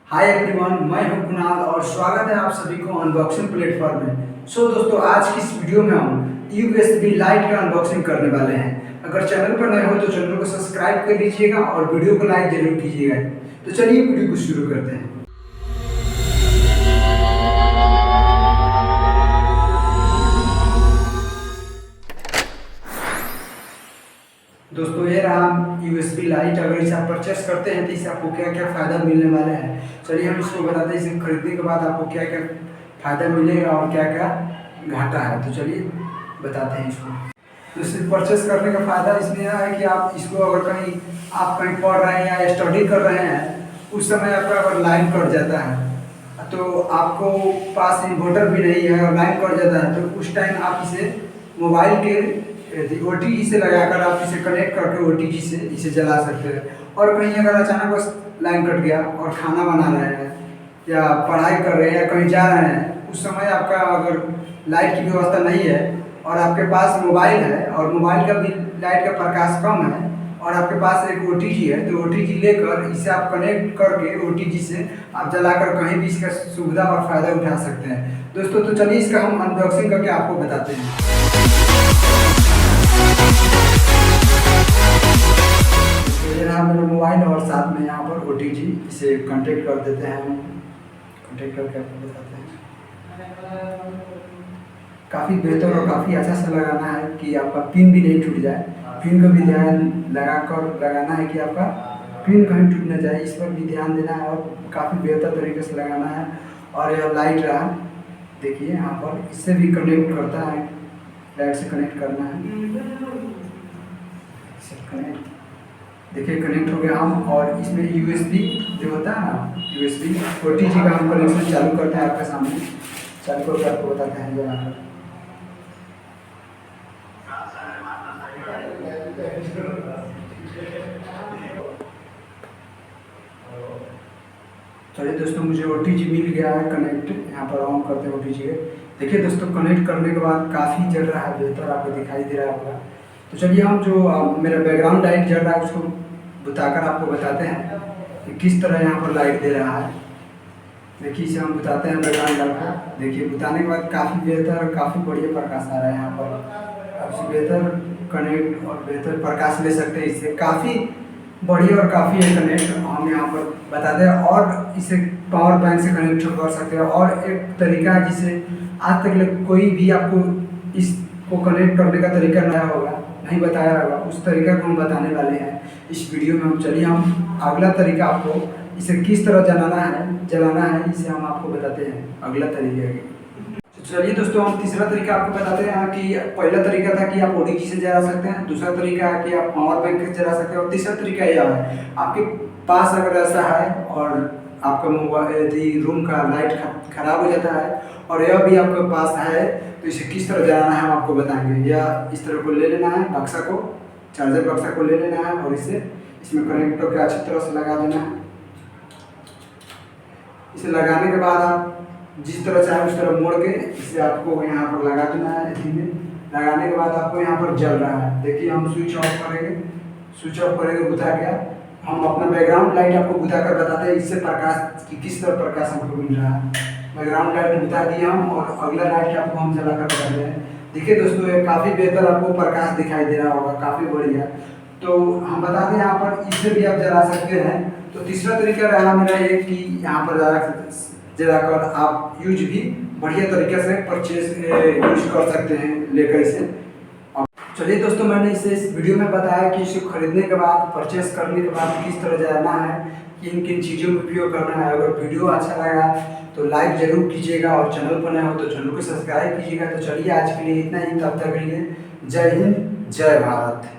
Hi everyone, मैं हूं कुणाल और स्वागत है आप सभी को अनबॉक्सिंग प्लेटफॉर्म में। दोस्तों, आज की इस वीडियो में हम यूएसबी लाइट का अनबॉक्सिंग करने वाले हैं। अगर चैनल पर नए हो तो चैनल को सब्सक्राइब कर लीजिएगा और वीडियो को लाइक जरूर कीजिएगा। तो चलिए वीडियो को शुरू करते हैं। दोस्तों, ये रहा यूएसबी लाइट। अगर इसे आप परचेस करते हैं तो इससे आपको क्या क्या फ़ायदा मिलने वाले हैं, चलिए हम इसको बताते हैं। इसे खरीदने के बाद आपको क्या क्या फ़ायदा मिलेगा और क्या क्या घाटा है, तो चलिए बताते हैं इसको। तो इसे परचेस करने का फ़ायदा इसमें यह है कि आप इसको अगर आप कहीं पढ़ रहे हैं या स्टडी कर रहे हैं, उस समय आपका अगर लाइन कट जाता है तो आपको पास इन्वर्टर भी नहीं है और लाइन कट जाता है, तो उस टाइम आप इसे मोबाइल के OTG से लगाकर आप इसे कनेक्ट करके OTG से इसे जला सकते हैं। और कहीं अगर अचानक बस लाइन कट गया और खाना बना रहे हैं या पढ़ाई कर रहे हैं या कहीं जा रहे हैं, उस समय आपका अगर लाइट की व्यवस्था नहीं है और आपके पास मोबाइल है और मोबाइल का भी लाइट का प्रकाश कम है और आपके पास एक OTG है, तो OTG लेकर इसे आप कनेक्ट करके OTG से आप जलाकर कहीं भी इसका सुविधा और फ़ायदा उठा सकते हैं। दोस्तों, तो चलिए इसका हम अनबॉक्सिंग करके आपको बताते हैं। ये रहा मेरा मोबाइल और साथ में यहाँ पर OTG, इसे कॉन्टेक्ट कर देते हैं। हम कॉन्टेक्ट करके आपको बताते हैं। काफ़ी बेहतर और काफ़ी अच्छा से लगाना है कि आपका पिन भी नहीं टूट जाए। पिन को भी ध्यान लगाकर लगाना है कि आपका पिन कहीं टूट न जाए, इस पर भी ध्यान देना है और काफ़ी बेहतर तरीके से लगाना है। और यह लाइट रहा, देखिए यहाँ पर इससे भी कनेक्ट करता है, लाइट से कनेक्ट करना है। कनेक्ट, देखिए कनेक्ट हो गया हम। और इसमें USB जो होता है ना, USB OTG का हम कनेक्शन चालू करते हैं। आपके सामने चालू करके आपको बताते हैं जरा। चलिए दोस्तों, मुझे OTG मिल गया है कनेक्ट। यहाँ पर ऑन करते हैं OTG के। देखिए दोस्तों, कनेक्ट करने के बाद काफ़ी जल रहा है, बेहतर आपको दिखाई दे रहा होगा। तो चलिए हम जो मेरा बैकग्राउंड लाइट जल रहा है उसको बुताकर आपको बताते हैं कि किस तरह यहाँ पर लाइट दे रहा है। देखिए इसे हम बुताते हैं बैकग्राउंड लाइट को। देखिए बुताने के बाद काफ़ी बेहतर, काफ़ी बढ़िया प्रकाश आ रहा है यहाँ पर। आपसे बेहतर कनेक्ट और बेहतर प्रकाश ले सकते हैं इससे। काफ़ी बढ़िया और काफ़ी है कनेक्ट, हम यहाँ पर बताते हैं। और इसे पावर बैंक से कनेक्ट कर सकते हैं। और एक तरीका है जिसे आज तक कोई भी आपको इसको कनेक्ट करने का तरीका नहीं बताया होगा, उस तरीका को हम बताने वाले हैं इस वीडियो में। हम चलिए हम अगला तरीका आपको इसे किस तरह जलाना है इसे हम आपको बताते हैं अगला तरीका। तो चलिए दोस्तों, हम तीसरा तरीका आपको बताते हैं कि पहला तरीका था कि आप OTG से जला सकते हैं, दूसरा तरीका है कि आप पावर बैंक से जला सकते हैं, और तीसरा तरीका यह है आपके पास अगर ऐसा है और आपका मोबाइल यदि रूम का लाइट खराब हो जाता है और यह भी आपके पास है, तो इसे किस तरह जलाना है हम आपको बताएंगे। या इस तरह को ले लेना है, बक्सा को, चार्जर बक्सा को ले लेना है और इसे इसमें कनेक्ट करके अच्छी तरह से लगा देना है। इसे लगाने के बाद आप जिस तरह चाहे उस तरह मोड़ के इसे आपको यहाँ पर लगा देना है। लगाने के बाद आपको यहाँ पर जल रहा है। देखिए हम स्विच ऑफ करेंगे, बुझा गया। हम अपना बैकग्राउंड लाइट आपको बुझा कर बताते हैं इससे प्रकाश की किस तरह प्रकाश हमको मिल रहा है। बैकग्राउंड लाइट बुझा दिया हम और अगला लाइट आपको हम जला कर बताते हैं। देखिए दोस्तों, ये काफ़ी बेहतर आपको प्रकाश दिखाई दे रहा होगा, काफ़ी बढ़िया। तो हम बता दें यहाँ पर इससे भी आप जला सकते हैं। तो तीसरा तरीका रहा मेरा ये कि यहाँ पर जलाकर आप यूज भी बढ़िया तरीके से यूज कर सकते हैं लेकर इसे। चलिए दोस्तों, मैंने इसे इस वीडियो में बताया कि इसे खरीदने के बाद, परचेस करने के बाद किस तरह जलाना है, किन किन चीज़ों का उपयोग करना है। अगर वीडियो अच्छा लगा तो लाइक जरूर कीजिएगा और चैनल पर नए हो तो चैनल को सब्सक्राइब कीजिएगा। तो चलिए आज के लिए इतना ही, तब तक के लिए जय हिंद, जय भारत।